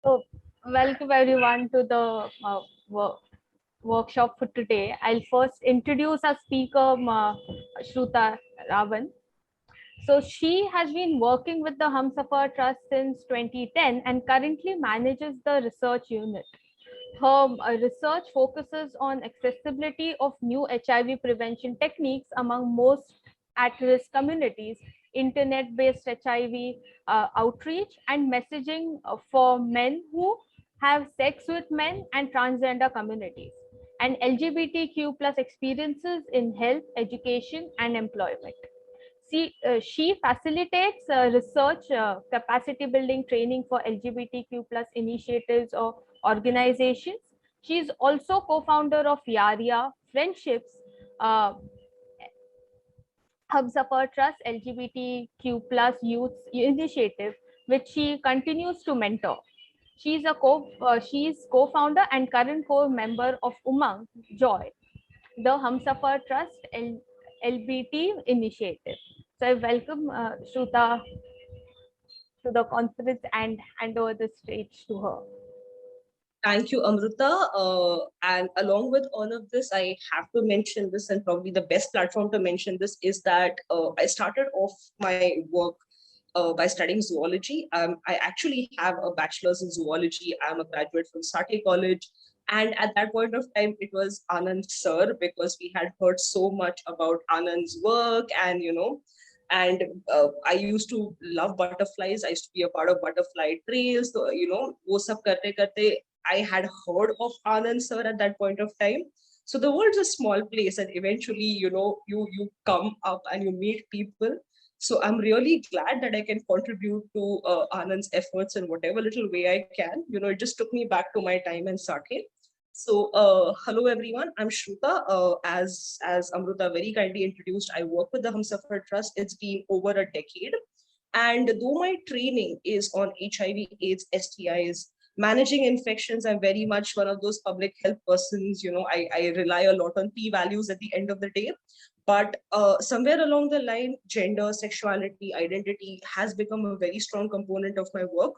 So, welcome everyone to the workshop for today. I'll first introduce our speaker, Shruta Ravan. So, she has been working with the Humsafar Trust since 2010 and currently manages the research unit. Her research focuses on accessibility of new HIV prevention techniques among most at-risk communities, internet-based HIV outreach, and messaging for men who have sex with men and transgender communities, and LGBTQ plus experiences in health, education, and employment. She facilitates research, capacity building training for LGBTQ plus initiatives or organizations. She is also co-founder of Yaria Friendships, uh, Humsafar Trust LGBTQ plus youth initiative, which she continues to mentor. She is co-founder and current core member of Umang Joy, the Humsafar Trust LBT initiative. So I welcome Shruta to the conference and hand over the stage to her. Thank you, Amrita. And along with all of this, I have to mention this, and probably the best platform to mention this is that I started off my work by studying zoology. I actually have a bachelor's in zoology. I'm a graduate from Sake College. And at that point of time, it was Anand sir, because we had heard so much about Anand's work and I used to love butterflies. I used to be a part of butterfly trails. So, wo sab karte karte, I had heard of Anand sir at that point of time. So the world's a small place, and eventually, you come up and you meet people. So I'm really glad that I can contribute to Anand's efforts in whatever little way I can. It just took me back to my time in Sake. So hello everyone, I'm Shruta. As Amruta very kindly introduced, I work with the Humsafar Trust. It's been over a decade. And though my training is on HIV, AIDS, STIs, managing infections, I'm very much one of those public health persons. I rely a lot on P values at the end of the day. But somewhere along the line, gender, sexuality, identity has become a very strong component of my work.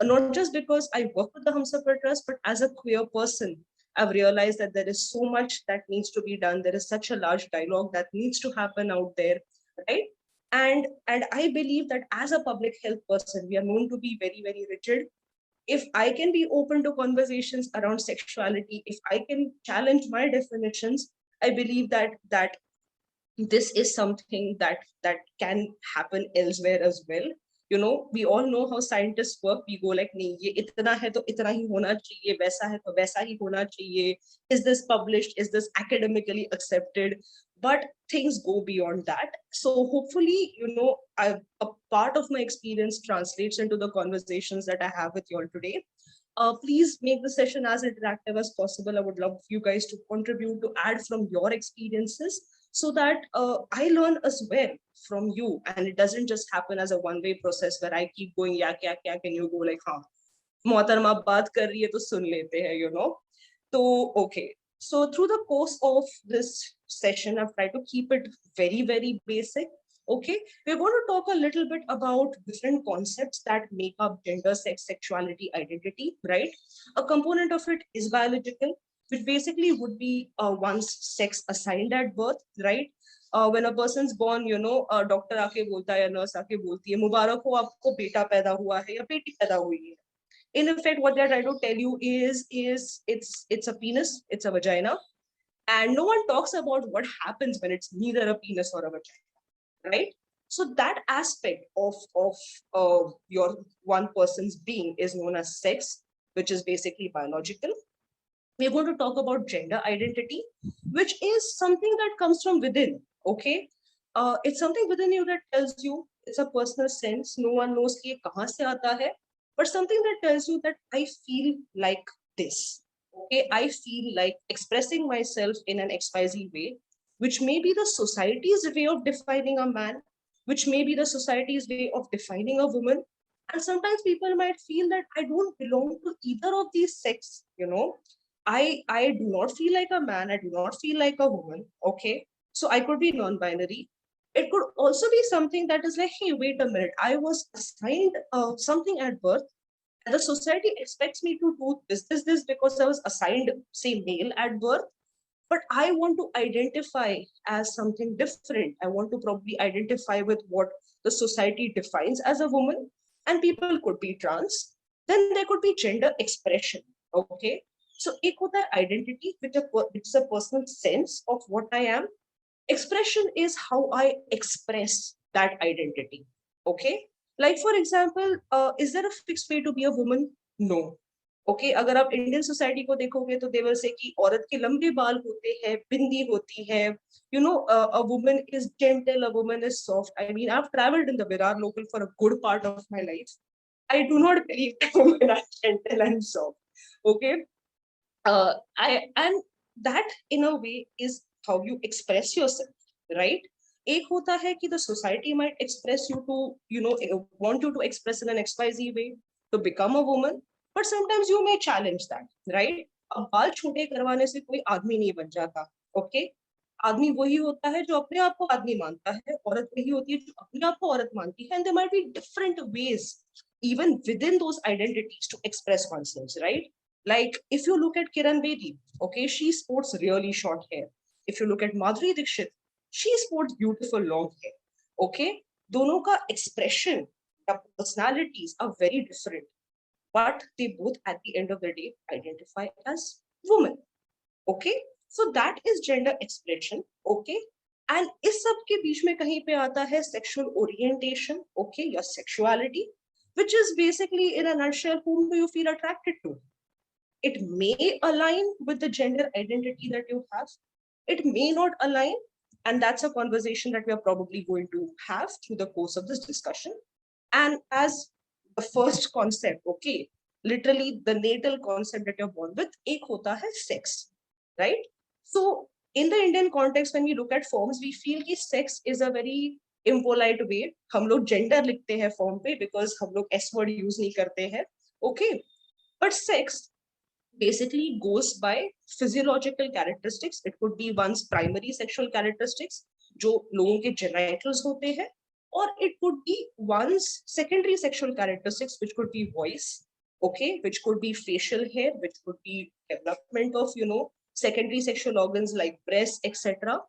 Not just because I work with the Humsafar Trust, but as a queer person, I've realized that there is so much that needs to be done. There is such a large dialogue that needs to happen out there, right? And I believe that as a public health person, we are known to be very, very rigid. If I can be open to conversations around sexuality, if I can challenge my definitions, I believe that this is something that can happen elsewhere as well. We all know how scientists work. We go like, nahi, ye itna hai to itna hi hona chahiye, waisa hai to waisa hi hona chahiye. Is this published? Is this academically accepted? But things go beyond that. So hopefully, a part of my experience translates into the conversations that I have with you all today. Please make the session as interactive as possible. I would love you guys to contribute, to add from your experiences, so that I learn as well from you, and it doesn't just happen as a one-way process where I keep going, yeah, kya, kya, and you go like, हाँ, मोहतरमा बात कर रही है तो सुन लेते हैं. So, okay. So through the course of this session, I've tried to keep it very, very basic. Okay, we're going to talk a little bit about different concepts that make up gender, sex, sexuality, identity, right? A component of it is biological, which basically would be one's sex assigned at birth, right? When a person's born, doctor आके बोलता है या nurse आके बोलती है, मुबारक हो आपको बेटा पैदा हुआ है या बेटी पैदा हुई है. In effect, what they're trying to tell you is it's a penis, it's a vagina, and no one talks about what happens when it's neither a penis or a vagina, right? So that aspect of your one person's being is known as sex, which is basically biological. We're going to talk about gender identity, which is something that comes from within. Okay, it's something within you that tells you, it's a personal sense. No one knows कि ये कहाँ से आता है, but something that tells you that I feel like this. Okay, I feel like expressing myself in an XYZ way, which may be the society's way of defining a man, which may be the society's way of defining a woman. And sometimes people might feel that I don't belong to either of these sex. I do not feel like a man. I do not feel like a woman. Okay, so I could be non-binary. It could also be something that is like, hey, wait a minute. I was assigned something at birth, And the society expects me to do this because I was assigned, say, male at birth. But I want to identify as something different. I want to probably identify with what the society defines as a woman. And people could be trans. Then there could be gender expression. Okay. So एक होता है identity, which is a personal sense of what I am. Expression is how I express that identity. Okay. Like for example, is there a fixed way to be a woman? No. Okay अगर आप Indian society को देखोगे तो देवर से कि औरत के लंबे बाल होते हैं, बिंदी होती है, you know a woman is gentle, a woman is soft. I mean I have travelled in the Virar local for a good part of my life. I do not believe that women are gentle and soft. Okay. I and that in a way is how you express yourself, right? एक होता है कि the society might express you to, want you to express in an XYZ way to become a woman, but sometimes you may challenge that, right? अब बाल छोटे करवाने से कोई आदमी नहीं बन जाता, okay? आदमी वही होता है जो अपने आप को आदमी मानता है, औरत वही होती है जो अपने आप को औरत मानती है, and there might be different ways even within those identities to express oneself, right? Like if you look at Kiran Bedi, okay, she sports really short hair. If you look at Madhuri Dixit, she sports beautiful long hair. Okay, दोनों का expression, the personalities are very different, but they both at the end of the day identify as women. Okay, so that is gender expression. Okay, and इस सब के बीच में कहीं पे आता है sexual orientation. Okay, your sexuality, which is basically in a nutshell, whom do you feel attracted to? It may align with the gender identity that you have. It may not align. And that's a conversation that we are probably going to have through the course of this discussion. And as the first concept, okay, literally the natal concept that you're born with, ek hota hai sex, right? So in the Indian context, when we look at forms, we feel that sex is a very impolite way. हम लोग gender लिखते हैं form पे because हम लोग S word use नहीं करते हैं. Okay, but sex basically goes by physiological characteristics. It could be one's primary sexual characteristics, जो लोगों के genitals होते हैं, or it could be one's secondary sexual characteristics, which could be voice, okay, which could be facial hair, which could be development of, secondary sexual organs like breasts, etc.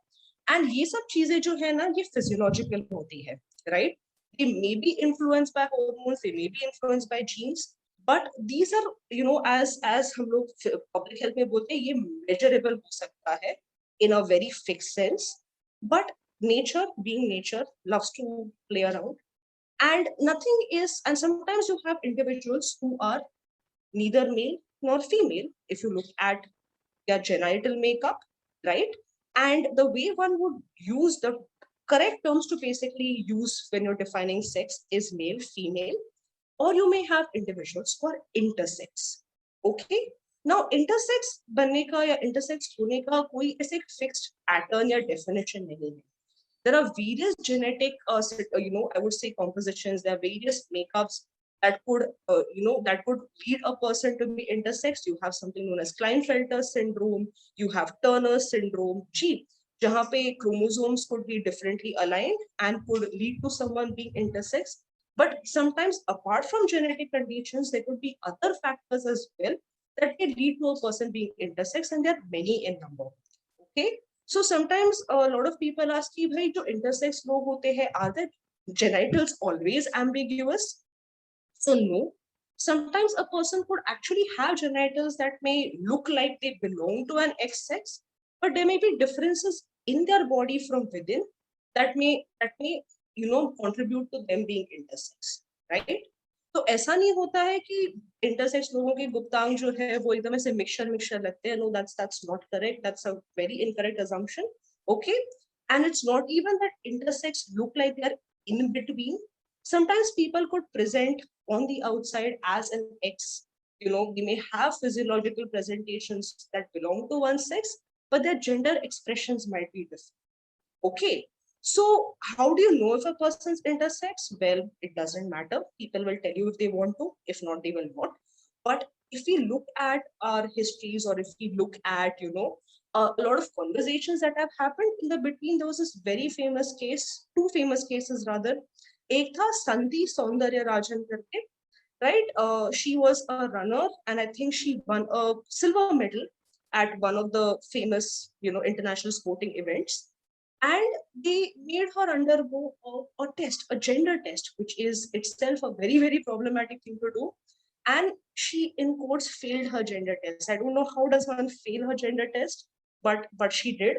And ये सब चीजें जो है ना, ये physiological होती है, right? They may be influenced by hormones, they may be influenced by genes, but these are, as हम लोग public health में बोलते हैं, ये measurable हो सकता है in a very fixed sense. But nature, being nature, loves to play around, and nothing is. And sometimes you have individuals who are neither male nor female. If you look at their genital makeup, right? And the way one would use the correct terms to basically use when you're defining sex is male, female, or you may have individuals who are intersex. Okay, now intersex बनने का या intersex होने का कोई ऐसे fixed pattern या definition नहीं है. There are various genetic, I would say compositions. There are various makeups that could, that could lead a person to be intersex. You have something known as Klinefelter syndrome. You have Turner syndrome. G, जहाँ पे chromosomes could be differently aligned and could lead to someone being intersex. But sometimes, apart from genetic conditions, there could be other factors as well that can lead to a person being intersex, and there are many in number. Okay, so sometimes a lot of people ask कि भाई जो intersex लोग होते हैं, are their genitals always ambiguous? So no. Sometimes a person could actually have genitals that may look like they belong to an X sex, but there may be differences in their body from within that may contribute to them being intersex, right? तो ऐसा नहीं होता है कि intersex लोगों के गुप्तांग जो है वो एकदम से मिक्सचर लगते हैं. No, that's not correct. That's a very incorrect assumption. Okay, and it's not even that intersex look like they're in between. Sometimes people could present on the outside as an X. They may have physiological presentations that belong to one sex, but their gender expressions might be different. Okay, so how do you know if a person's intersex? Well, it doesn't matter. People will tell you if they want to. If not, they will not. But if we look at our histories, or if we look at, a lot of conversations that have happened in the between, there was this very famous case, two famous cases rather. एक था संधि सौंदर्य राजन करके, right? She was a runner, and I think she won a silver medal at one of the famous, international sporting events. And they made her undergo a test, a gender test, which is itself a very, very problematic thing to do. And she, in quotes, failed her gender test. I don't know how does one fail her gender test, but she did,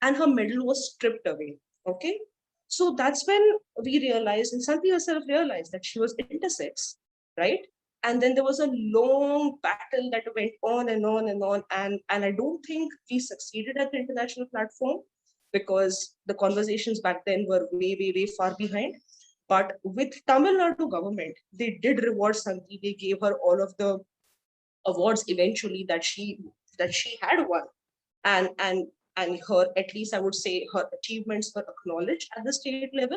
and her medal was stripped away. Okay, so that's when we realized, and Santi herself realized, that she was intersex, right? And then there was a long battle that went on and on and on, and I don't think we succeeded at the international platform, because the conversations back then were way, way, way far behind. But with Tamil Nadu government, they did reward Santi. They gave her all of the awards eventually that she had won, and her, at least I would say, her achievements were acknowledged at the state level.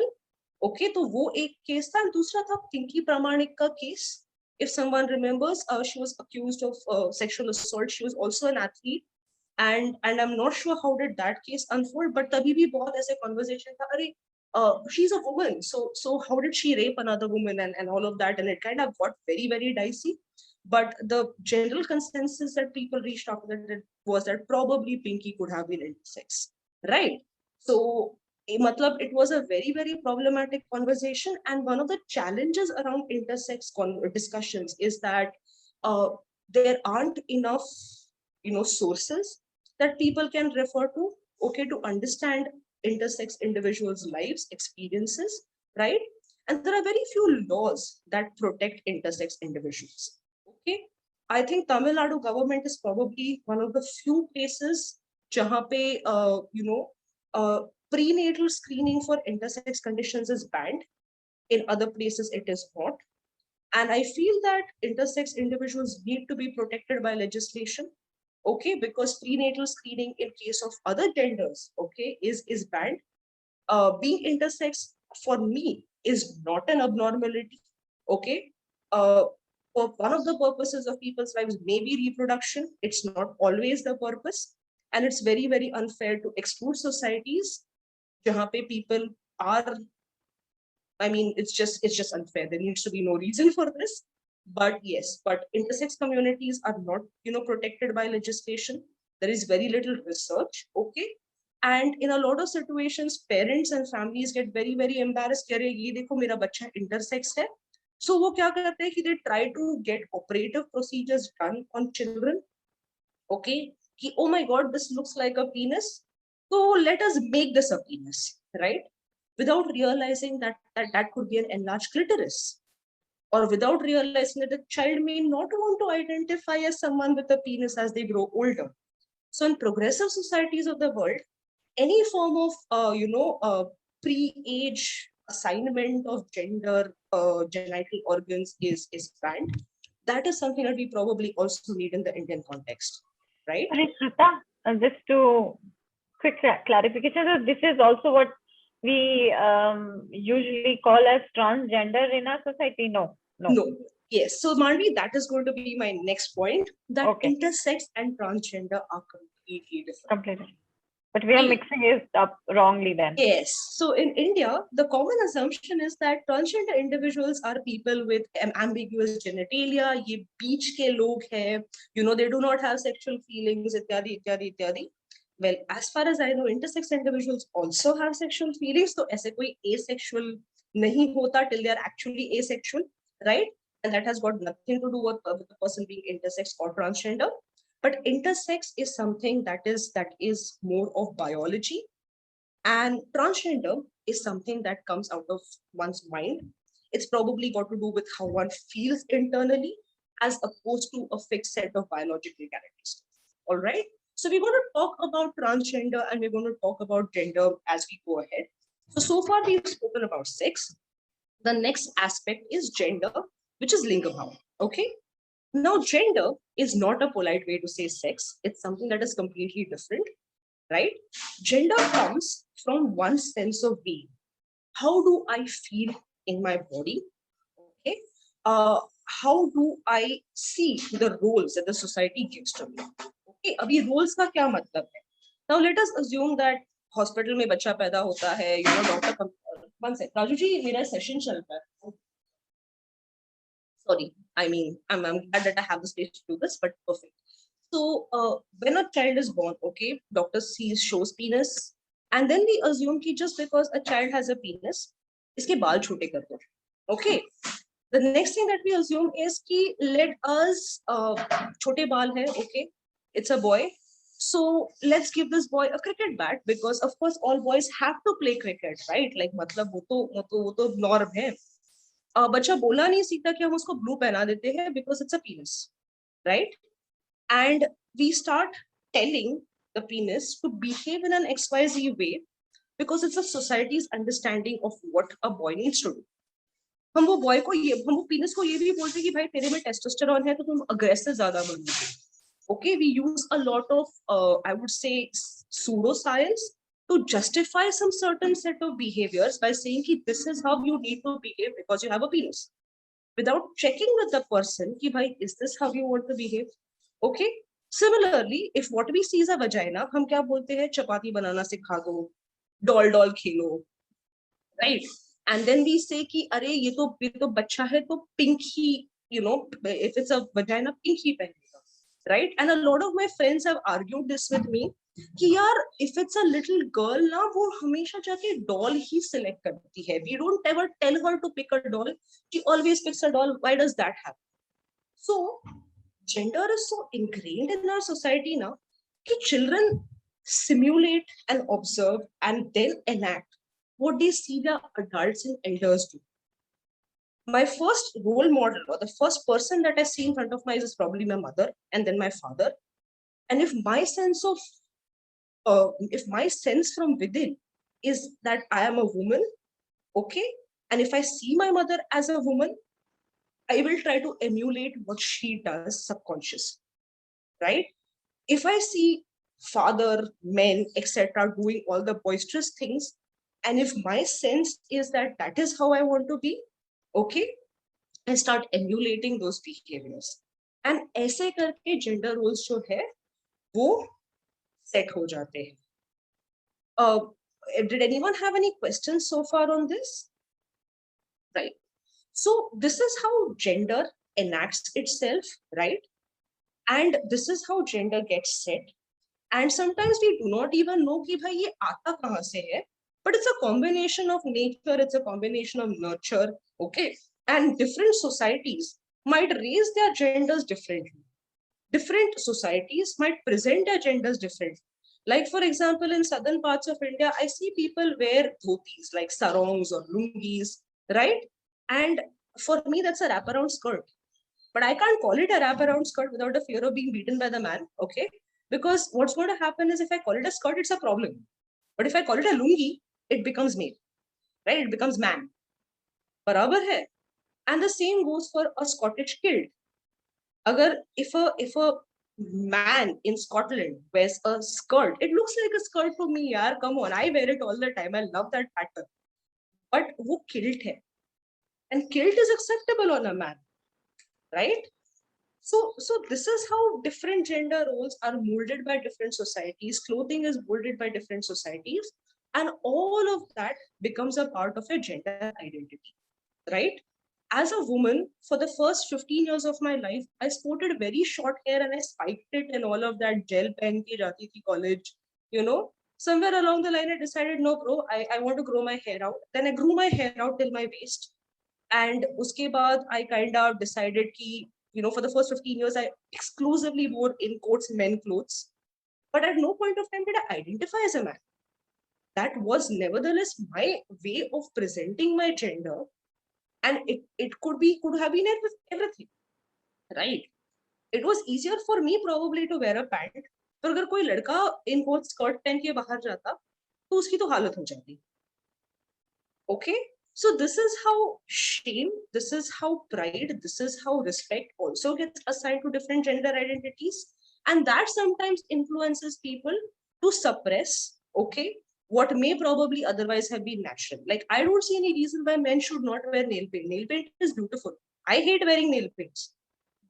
Okay, तो वो एक case था. दूसरा था पिंकी प्रामाणिक का case. If someone remembers, she was accused of sexual assault. She was also an athlete, and I'm not sure how did that case unfold, but तभी भी बहुत ऐसे conversation था, अरे she's a woman, so how did she rape another woman, and all of that, and it kind of got very, very dicey. But the general consensus that people reached after that was that probably Pinky could have been intersex, right? So matlab, it was a very, very problematic conversation, and one of the challenges around intersex discussions is that there aren't enough, sources that people can refer to, okay, to understand intersex individuals' lives, experiences, right? And there are very few laws that protect intersex individuals. Okay, I think Tamil Nadu government is probably one of the few places jahan pe, prenatal screening for intersex conditions is banned. In other places, it is not. And I feel that intersex individuals need to be protected by legislation, okay, because prenatal screening in case of other genders, okay, is banned. Being intersex for me is not an abnormality, okay. uh, One of the purposes of people's lives may be reproduction. It's not always the purpose, and it's very, very unfair to exclude societies jahan pe people are, I mean, it's just unfair. There needs to be no reason for this. But yes, but intersex communities are not, protected by legislation. There is very little research. Okay. And in a lot of situations, parents and families get very, very embarrassed. Kya re, ye dekho, mera bachcha intersex hai. So wo kya karte hai ki they try to get operative procedures done on children. Okay. Ki, oh my God, this looks like a penis. So let us make this a penis, right? Without realizing that could be an enlarged clitoris, or without realizing that the child may not want to identify as someone with a penis as they grow older. So in progressive societies of the world, any form of pre-age assignment of gender, genital organs is banned. That is something that we probably also need in the Indian context, right? Shruta, just to quick clarification, so this is also what we usually call as transgender in our society? No. Yes. So Manvi, that is going to be my next point, that Okay. intersex and transgender are completely different. Completely. But we are mixing it up wrongly then. Yes. So in India, the common assumption is that transgender individuals are people with ambiguous genitalia, ye beach ke log hai, they do not have sexual feelings, ityadi, ityadi, ityadi. Well, as far as I know, intersex individuals also have sexual feelings. So aise koi asexual nahi hota till they are actually asexual, right? And that has got nothing to do with the person being intersex or transgender. But intersex is something that is more of biology, and transgender is something that comes out of one's mind. It's probably got to do with how one feels internally, as opposed to a fixed set of biological characteristics. All right. So we're going to talk about transgender, and we're going to talk about gender as we go ahead. So far we've spoken about sex. The next aspect is gender, which is lingabhav. Okay. Now, gender is not a polite way to say sex. It's something that is completely different, right? Gender comes from one sense of being. How do I feel in my body? Okay. How do I see the roles that the society gives to me? Okay. Abhi roles ka kya matlab hai? Now let us assume that hospital में बच्चा पैदा होता है, doctor. One second, Raju ji, मेरा session चल रहा है. Sorry, I mean, I'm glad that I have the space to do this, but perfect. So when a child is born, okay, doctor shows penis, and then we assume कि just because a child has a penis, इसके बाल छोटे कर दो. Okay. The next thing that we assume is कि let us छोटे बाल है, okay, it's a boy. So let's give this boy a cricket bat because of course all boys have to play cricket, right? Like मतलब वो तो norm है. बच्चा बोला नहीं सीखता कि हम उसको blue पहना देते हैं because it's a penis, right? And we start telling the penis to behave in an XYZ way because it's a society's understanding of what a boy needs to do. हम वो penis को ये भी बोलते हैं कि भाई तेरे में testosterone है तो तुम aggressive ज्यादा बनोगे. Okay, we use a lot of I would say pseudoscience to justify some certain set of behaviors by saying कि this is how you need to behave because you have a penis, without checking with the person कि भाई is this how you want to behave. Okay. Similarly, if what we see is a vagina, हम क्या बोलते हैं चपाती बनाना सिखा दो, doll Khelo, right? And then we say कि अरे ये तो बच्चा है तो pink he, you know, if it's a vagina, pink ही पहनेगा, right? And a lot of my friends have argued this with me कि यार if it's a little girl ना वो हमेशा जाके doll ही select करती है. We don't ever tell her to pick a doll. She always picks a doll. Why does that happen? So gender is so ingrained in our society now that children simulate and observe and then enact what they see their adults and elders do. My first role model or the first person that I see in front of my eyes is probably my mother and then my father. And if my sense from within is that I am a woman, okay, and if I see my mother as a woman, I will try to emulate what she does subconsciously, right? If I see father, men, etc., doing all the boisterous things, and if my sense is that that is how I want to be, okay, I start emulating those behaviors. And ऐसे करके gender roles जो है वो set हो जाते हैं. Did anyone have any questions so far on this? Right. So this is how gender enacts itself, right? And this is how gender gets set. And sometimes we do not even know कि भाई ये आता कहाँ से है. But it's a combination of nature, it's a combination of nurture, okay? And different societies might raise their genders differently. Different societies might present their genders differently. Like for example, in southern parts of India, I see people wear dhotis like sarongs or lungis, right? And for me, that's a wraparound skirt. But I can't call it a wraparound skirt without a fear of being beaten by the man, okay? Because what's going to happen is if I call it a skirt, it's a problem. But if I call it a lungi, it becomes male, right? It becomes man. Barabar hai. And the same goes for a Scottish kilt. If a man in Scotland wears a skirt, it looks like a skirt to me, yaar. Come on, I wear it all the time. I love that pattern. But wo kilt hai. And kilt is acceptable on a man, right? So this is how different gender roles are molded by different societies. Clothing is molded by different societies. And all of that becomes a part of a gender identity, right? As a woman, for the first 15 years of my life, I sported very short hair and I spiked it and all of that gel pen ki jati thi college, you know. Somewhere along the line, I decided, no, bro, I want to grow my hair out. Then I grew my hair out till my waist. And uske baad, I kind of decided ki, you know, for the first 15 years, I exclusively wore in quotes men clothes. But at no point of time did I identify as a man. That was nevertheless my way of presenting my gender. And it could have been everything, right? It was easier for me probably to wear a pant. पर अगर कोई लड़का इन coat skirt पहन के बाहर जाता तो उसकी तो हालत हो जाती. Okay, so this is how shame, this is how pride, this is how respect also gets assigned to different gender identities, and that sometimes influences people to suppress, okay, what may probably otherwise have been natural. Like I don't see any reason why men should not wear nail paint. Nail paint is beautiful. I hate wearing nail paints.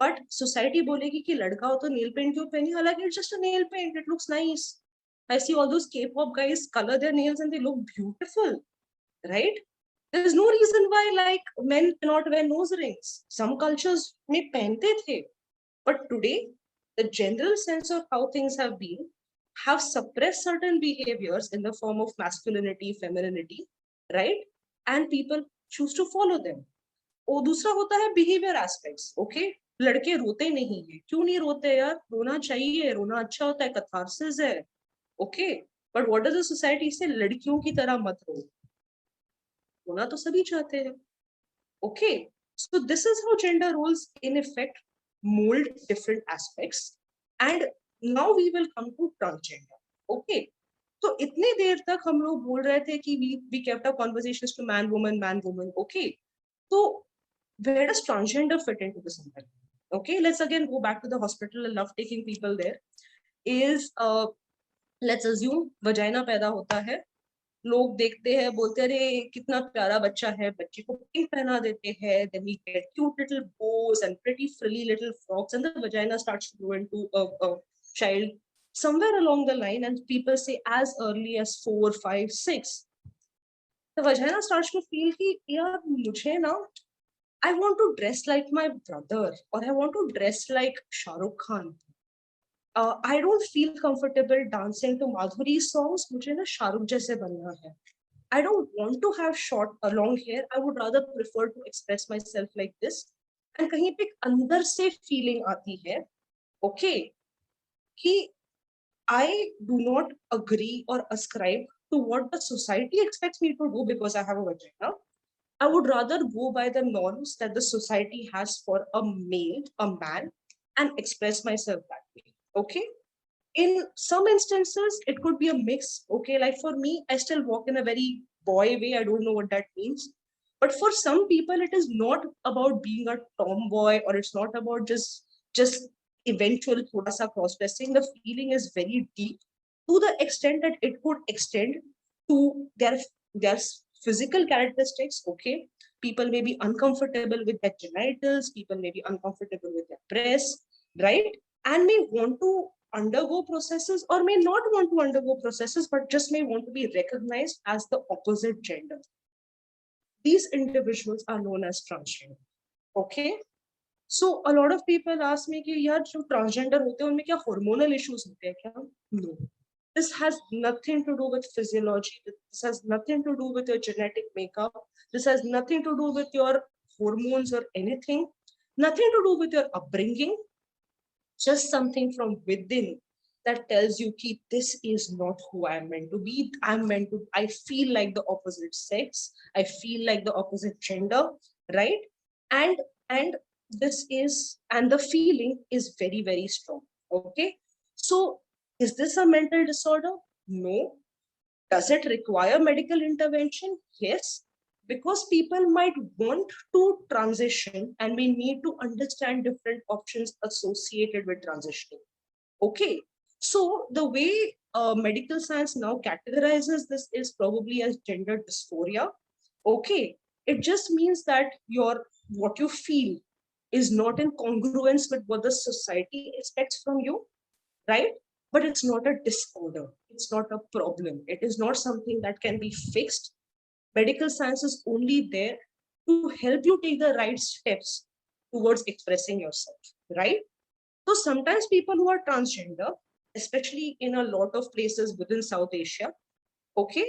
But society बोलेगी कि लड़का हो तो nail paint क्यों पहनी? हालांकि it's just a nail paint. It looks nice. I see all those K-pop guys color their nails and they look beautiful, right? There is no reason why like men cannot wear nose rings. Some cultures में पहनते थे, but today the general sense of how things have suppressed certain behaviors in the form of masculinity, femininity, right? And people choose to follow them. और दूसरा होता है behavior aspects, okay? लड़के रोते नहीं है, क्यों नहीं रोते यार? रोना चाहिए, रोना अच्छा होता है, catharsis है, okay? But what does the society say? लड़कियों की तरह मत रो. रोना तो सभी चाहते हैं. Okay, so this is how gender roles in effect mold different aspects. And now we will come to transgender. Okay, so इतने देर तक हम लोग बोल रहे थे कि we kept up conversations to man woman. Okay, so where does transgender fit into this entire? Okay, let's again go back to the hospital. I love taking people there. Is let's assume vagina पैदा होता है, लोग देखते हैं, बोलते अरे कितना प्यारा बच्चा है, बच्चे को पिंक पहना देते हैं, then we get cute little bows and pretty frilly little frocks and the vagina starts to grow into a child somewhere along the line, and people say as early as 4, 5, 6 the vagina starts to feel कि यार मुझे ना I want to dress like my brother or I want to dress like Shah Rukh Khan. I don't feel comfortable dancing to Madhuri songs. मुझे ना शाहरुख जैसे बनना है. I don't want to have short or long hair. I would rather prefer to express myself like this. And कहीं पे अंदर से feeling आती है, okay, कि I do not agree or ascribe to what the society expects me to do because I have a vagina. I would rather go by the norms that the society has for a male, a man, and express myself that way. Okay. In some instances, it could be a mix. Okay. Like for me, I still walk in a very boy way. I don't know what that means. But for some people, it is not about being a tomboy or it's not about just eventual thoda sa cross dressing. The feeling is very deep to the extent that it could extend to their physical characteristics. Okay, people may be uncomfortable with their genitals, people may be uncomfortable with their breasts, right? And may want to undergo processes or may not want to undergo processes, but just may want to be recognized as the opposite gender. These individuals are known as transgender. Okay, so a lot of people ask me कि यार जो transgender होते हैं उनमें क्या hormonal issues होते हैं क्या? No. This has nothing to do with physiology. This has nothing to do with your genetic makeup. This has nothing to do with your hormones or anything. Nothing to do with your upbringing. Just something from within that tells you कि this is not who I'm meant to be. I feel like the opposite sex. I feel like the opposite gender, right? And the feeling is very, very strong. Okay. So is this a mental disorder? No. Does it require medical intervention? Yes, because people might want to transition and we need to understand different options associated with transitioning. Okay, so the way medical science now categorizes this is probably as gender dysphoria. Okay, it just means that what you feel is not in congruence with what the society expects from you, right? But it's not a disorder. It's not a problem. It is not something that can be fixed. Medical science is only there to help you take the right steps towards expressing yourself, right? So sometimes people who are transgender, especially in a lot of places within South Asia, okay,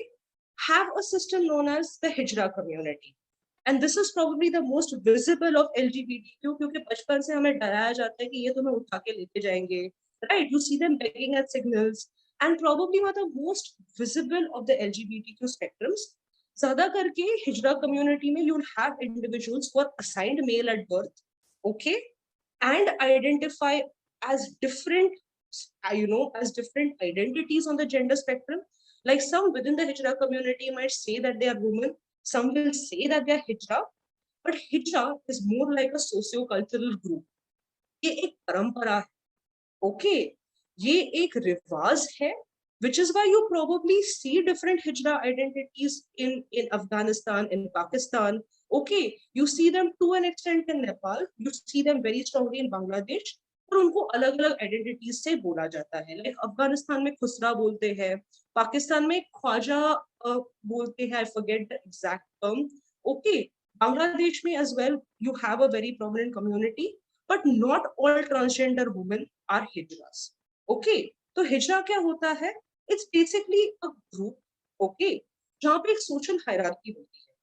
have a system known as the Hijra community. And this is probably the most visible of LGBTQ क्योंकि बचपन से हमें डराया जाता है कि ये तुम्हें उठा के लेके जाएंगे, right? You see them begging at signals, and probably one of the most visible of the LGBTQ spectrums. ज़्यादा करके हिजरा community में you'll have individuals who are assigned male at birth, okay, and identify as different, as different identities on the gender spectrum. Like some within the Hijra community might say that they are women, some will say that they are Hijra, but Hijra is more like a socio-cultural group. ये एक परंपरा है, okay, ये एक रिवाज है, which is why you probably see different Hijra identities in Afghanistan, in Pakistan. Okay, you see them to an extent in Nepal, you see them very strongly in Bangladesh, और उनको अलग अलग आइडेंटिटीज से बोला जाता है. लाइक अफगानिस्तान में खुसरा बोलते हैं, पाकिस्तान में ख्वाजा बोलते हैं, I forget the exact term, Okay, Bangladesh mein as well, you have a very prominent community, but not all transgender women are hijras. Okay, तो हिजरा क्या होता है? It's basically a group, okay, जहाँ पे एक social hierarchy होती है.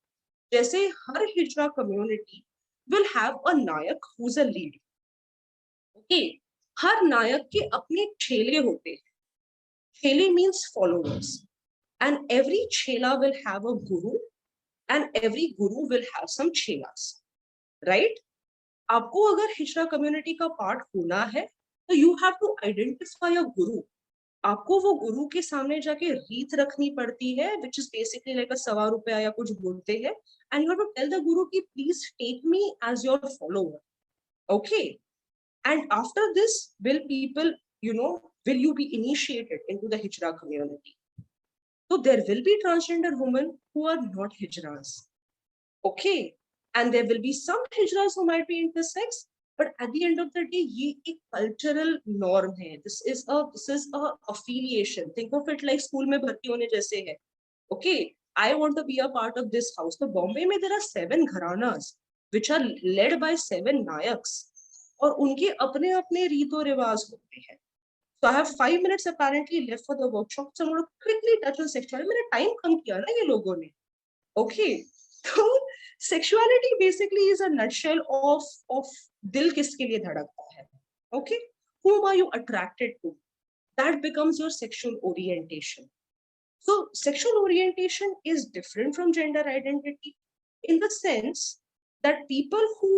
जैसे हर हिजरा community will have a nayak who's a lead. Okay, हर नायक के अपने चेले होते हैं. Chele means followers, and every chela will have a guru, and every guru will have some chelas, right? आपको अगर हिजरा कम्युनिटी का पार्ट होना है तो you have to identify a guru. आपको वो गुरु के सामने जाके रीत रखनी पड़ती है, विच इज बेसिकली लाइक ₹1.25 या कुछ बोलते हैं, and you have to tell the guru कि please take me as your follower. Okay, and after this will people, you know, will you be initiated into the hijra community? So there will be transgender women who are not hijras. Okay, and there will be some hijras who might be intersex, but at the end of the day ye ek cultural norm hai. This is a affiliation. Think of it like school mein bharti hone jaise hai. Okay, I want to be a part of this house. So Bombay mein there are 7 gharanas which are led by 7 nayaks, और उनके अपने अपने रीत और रिवाज होते हैं. So I have 5 minutes apparently left for the workshop, so I'm going to quickly touch on sexuality. मैंने time कम किया ना ये लोगों ने. Okay, so sexuality basically is a nutshell of दिल किसके लिए धड़कता है. Okay, whom are you attracted to? That becomes your sexual orientation. So sexual orientation is different from gender identity in the sense that people who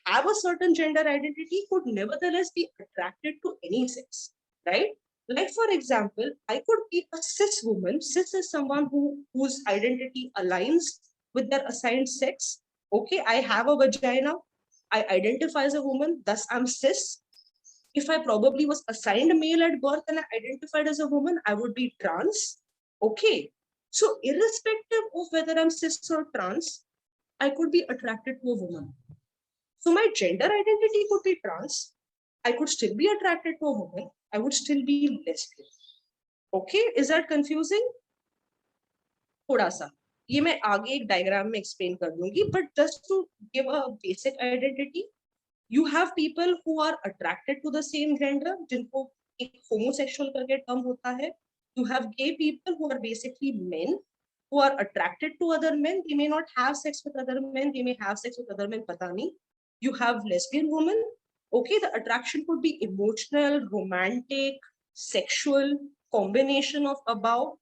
have a certain gender identity could nevertheless be attracted to any sex, right? Like for example, I could be a cis woman. Cis is someone whose identity aligns with their assigned sex. Okay, I have a vagina. I identify as a woman, thus I'm cis. If I probably was assigned male at birth and I identified as a woman, I would be trans. Okay, so irrespective of whether I'm cis or trans, I could be attracted to a woman. So my gender identity could be trans. I could still be attracted to a woman. I would still be lesbian. Okay, is that confusing? थोड़ा सा ये मैं आगे एक diagram में explain कर दूंगी, but just to give a basic identity, you have people who are attracted to the same gender, जिनको एक homosexual करके term होता है. You have gay people who are basically men who are attracted to other men. They may not have sex with other men. They may have sex with other men. पता नहीं. You have lesbian women. Okay, the attraction could be emotional, romantic, sexual, combination of above.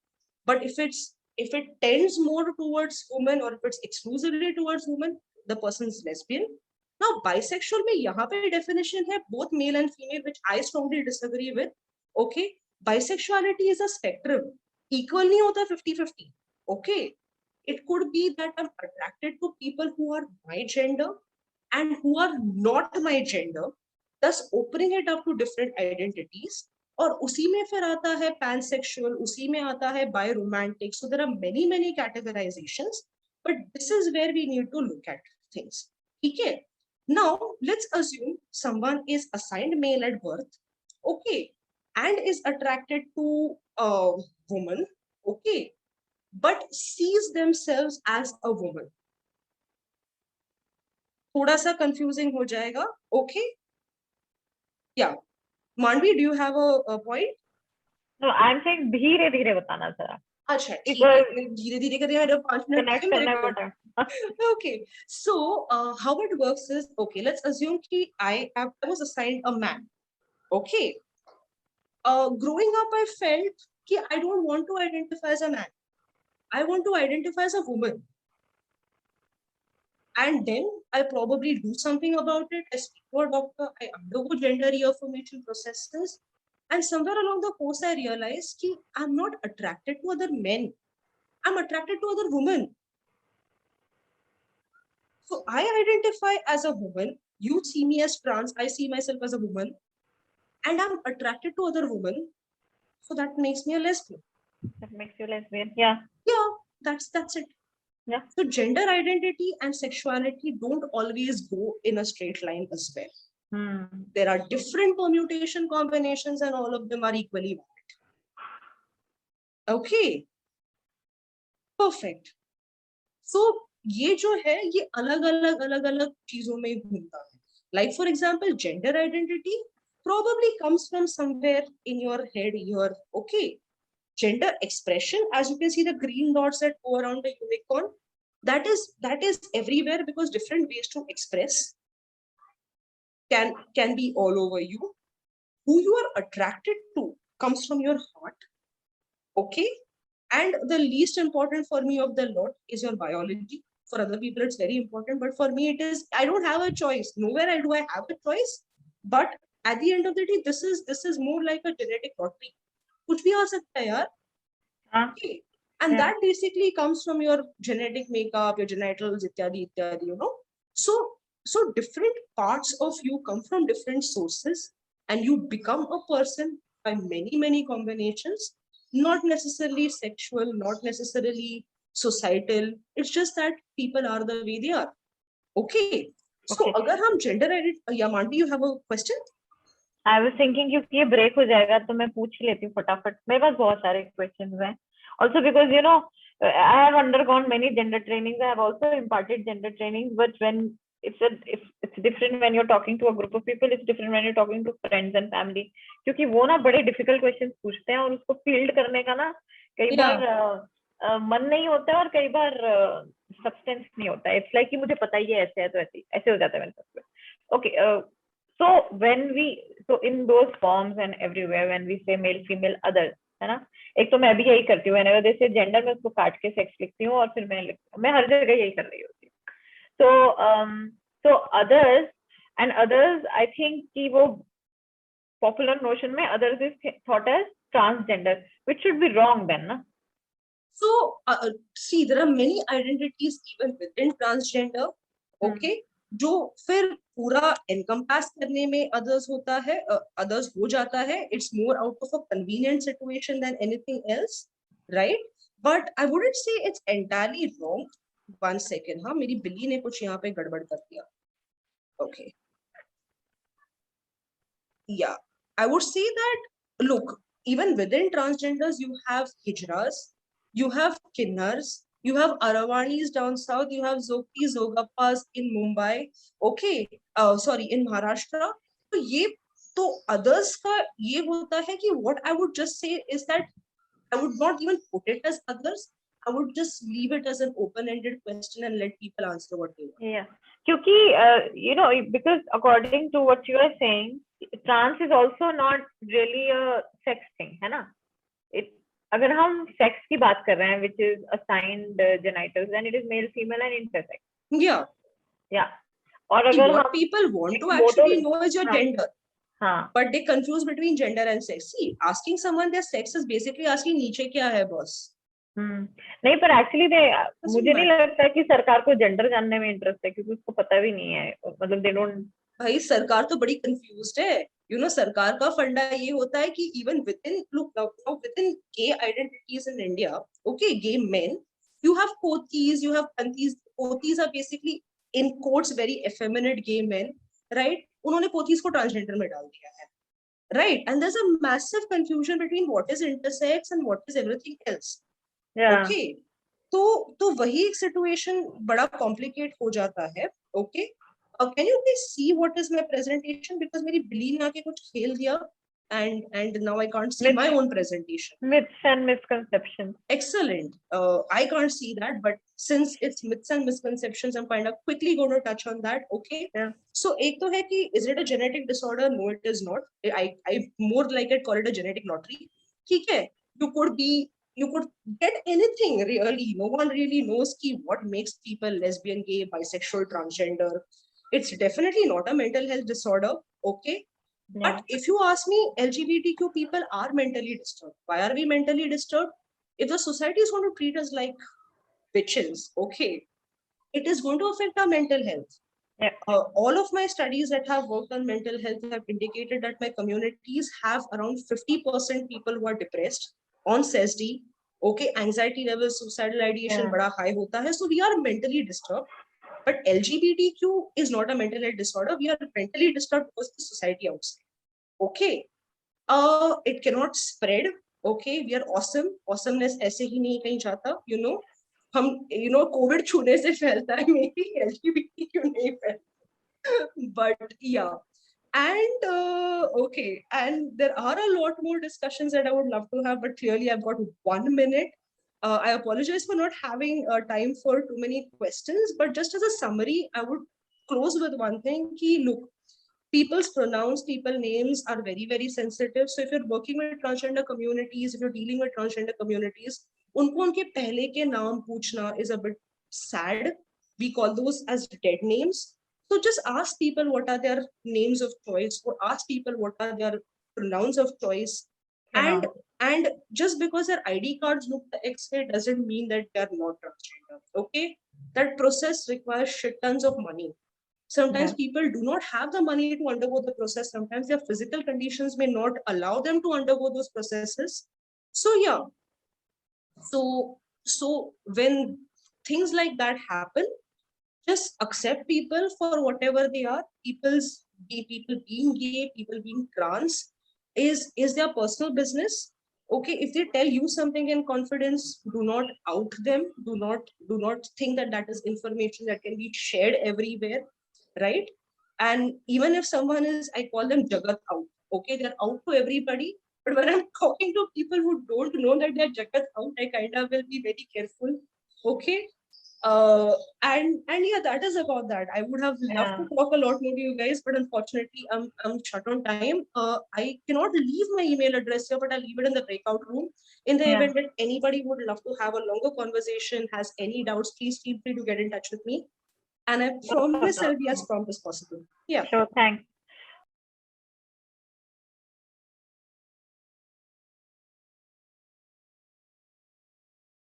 But if it tends more towards women, or if it's exclusively towards women, the person is lesbian. Now, bisexual में यहाँ पे definition है both male and female, which I strongly disagree with. Okay, bisexuality is a spectrum. Equal नहीं होता 50-50. Okay, it could be that I'm attracted to people who are my gender and who are not my gender, thus opening it up to different identities. और उसी में फिर आता है pansexual, उसी में आता है biromantic. So there are many categorizations, but this is where we need to look at things. ठीक है? Now let's assume someone is assigned male at birth, okay, and is attracted to a woman, okay, but sees themselves as a woman. थोड़ा सा confusing हो जाएगा. Okay, yeah. Manvi, do you have a point? No, I'm saying धीरे धीरे बताना जरा. अच्छा, ठीक है. धीरे धीरे करके मेरे 5 मिनट Connect करने में time. Okay, so how it works is, okay, let's assume कि I was assigned a man. Okay, growing up I felt कि I don't want to identify as a man. I want to identify as a woman. And then I probably do something about it. I speak to a doctor, I undergo gender reaffirmation processes, and somewhere along the course I realized that I'm not attracted to other men. I'm attracted to other women. So I identify as a woman. You see me as trans. I see myself as a woman, and I'm attracted to other women. So that makes me a lesbian. That makes you lesbian. Yeah. Yeah, that's it. Yeah. So gender identity and sexuality don't always go in a straight line as well. There are different permutation combinations, and all of them are equally valid. Okay, perfect. So ये जो है ये अलग अलग चीजों में घूमता है. Like for example, gender identity probably comes from somewhere in your head. Your okay, gender expression, as you can see the green dots that go around the unicorn, that is everywhere, because different ways to express can be all over you. Who you are attracted to comes from your heart. Okay, and the least important for me of the lot is your biology. For other people it's very important, but for me it is, I don't have a choice. Nowhere do I have a choice. But at the end of the day, this is more like a genetic lottery. कुछ भी आ सकता है यार. Okay. And Yeah. that basically comes from your genetic makeup, your genitals, ityadi ityadi, you know. So different parts of you come from different sources, and you become a person by many combinations. Not necessarily sexual, not necessarily societal. It's just that people are the way they are. Okay. So Okay. अगर हम gender identity, yeah, Manvi, you have a question? I was thinking क्योंकि ये break हो जाएगा तो मैं पूछ ही लेती हूँ फटाफट. मेरे पास बहुत सारे क्वेश्चंस हैं. Also because you know I have undergone many gender trainings. I have also imparted gender trainings, but when it's different when you're talking to a group of people. It's different when you're talking to friends and family. क्योंकि वो ना बड़े difficult questions पूछते हैं और उसको field करने का ना कई बार मन नहीं होता है और कई बार सब्सटेंस नहीं होता है. इट्स लाइक कि मुझे पता ही है ऐसे है तो ऐसे हो जाता है मेरे साथ. Okay. So when we, so in those forms and everywhere when we say male female others, है ना, एक तो मैं भी यही करती हूँ. whenever they say gender मैं उसको काट के सेक्स लिखती हूँ और फिर मैं हर जगह यही कर रही होती हूँ. So others and others I think कि वो popular notion में others is thought as transgender, which should be wrong then, ना? So see, there are many identities even within transgender. Okay. जो फिर पूरा एनकम्पास करने में अदर्स होता है, अदर्स हो जाता है. It's more out of a convenient situation than anything else, right? But I wouldn't say it's entirely wrong. One second, हाँ, मेरी बिल्ली ने कुछ यहाँ पे गड़बड़ कर दिया. ओके, या I would say that look, even within transgenders you have hijras, you have kinnars, you have Aravanis down south, you have Zokis, Zogappas in Mumbai, okay, sorry, in Maharashtra. तो ये तो others का ये होता है कि what I would just say is that I would not even put it as others. I would just leave it as an open-ended question and let people answer what they want. Yeah, क्योंकि you know, because according to what you are saying, trans is also not really a sex thing, है ना? अगर हम sex की बात कर रहे हैं which is assigned genitals, then it is male, female and intersex. Yeah. Yeah. और अगर what people want to actually know is your gender. हाँ. But they confuse between gender and sex. See, asking someone their sex is basically asking नीचे क्या है boss. नहीं, पर actually मुझे नहीं लगता कि सरकार को जेंडर जानने में इंटरेस्ट है, क्योंकि उसको पता भी नहीं है. मतलब दे डोंट. भाई सरकार तो बड़ी कंफ्यूज्ड है. You know, सरकार का फंडा ये होता है कि even within, look now, within gay identities in India, okay, gay men, you have pothis, you have panthis. Pothis are basically in quotes very effeminate gay men, right? उन्होंने पोथीज को ट्रांसजेंडर में डाल दिया है, right? And there's a massive confusion between what is intersex and what is everything else. Okay, तो वही एक situation बड़ा कॉम्प्लिकेट हो जाता है. Okay, can you please see what is my presentation, because मेरी बिल्ली ने आके कुछ खेल दिया and now I can't see my own presentation. Myths and misconceptions. Excellent. I can't see that, but since it's myths and misconceptions, I'm kind of quickly going to touch on that. Okay. Yeah. So एक तो है कि is it a genetic disorder? No, it is not. I more like it, call it a genetic lottery. ठीक है. You could get anything really. No one really knows ki what makes people lesbian, gay, bisexual, transgender. It's definitely not a mental health disorder. Okay. Yeah. But if you ask me, LGBTQ people are mentally disturbed. Why are we mentally disturbed? If the society is going to treat us like bitches, okay, it is going to affect our mental health. Yeah. All of my studies that have worked on mental health have indicated that my communities have around 50% people who are depressed on CESD. Okay, anxiety levels, suicidal ideation, bada high hota hai. So we are mentally disturbed. But LGBTQ is not a mental health disorder. We are mentally disturbed because the society outside. Okay. It cannot spread. Okay. We are awesome. Awesomeness aise hi nahi kahin jata, you know. हम Covid छूने से फैलता है, maybe LGBTQ नहीं फैलता, but yeah. And okay, and there are a lot more discussions that I would love to have, but clearly I've got 1 minute. I apologize for not having time for too many questions, but just as a summary, I would close with one thing. Ki, look, people's pronouns, people names are very, very sensitive. So if you're working with transgender communities, if you're dealing with transgender communities, उनको उनके पहले के नाम पूछना is a bit sad. We call those as dead names. So just ask people what are their names of choice, or ask people what are their pronouns of choice. Yeah. And just because their ID cards look the X way doesn't mean that they're not transgender. Okay, that process requires shit tons of money. Sometimes people do not have the money to undergo the process. Sometimes their physical conditions may not allow them to undergo those processes. So yeah. So when things like that happen, just accept people for whatever they are. People being gay, people being trans is their personal business. Okay, if they tell you something in confidence, do not out them. Do not think that that is information that can be shared everywhere, right? And even if someone is, I call them Jagat out. Okay, they're out to everybody. But when I'm talking to people who don't know that they're Jagat out, I kind of will be very careful. Okay. And yeah, that is about that. I would have loved to talk a lot more to you guys, but unfortunately I'm shut on time. I cannot leave my email address here, but I'll leave it in the breakout room. In the event that anybody would love to have a longer conversation, has any doubts, please feel free to get in touch with me. And I promise I'll be as prompt as possible. Yeah. Sure, thanks.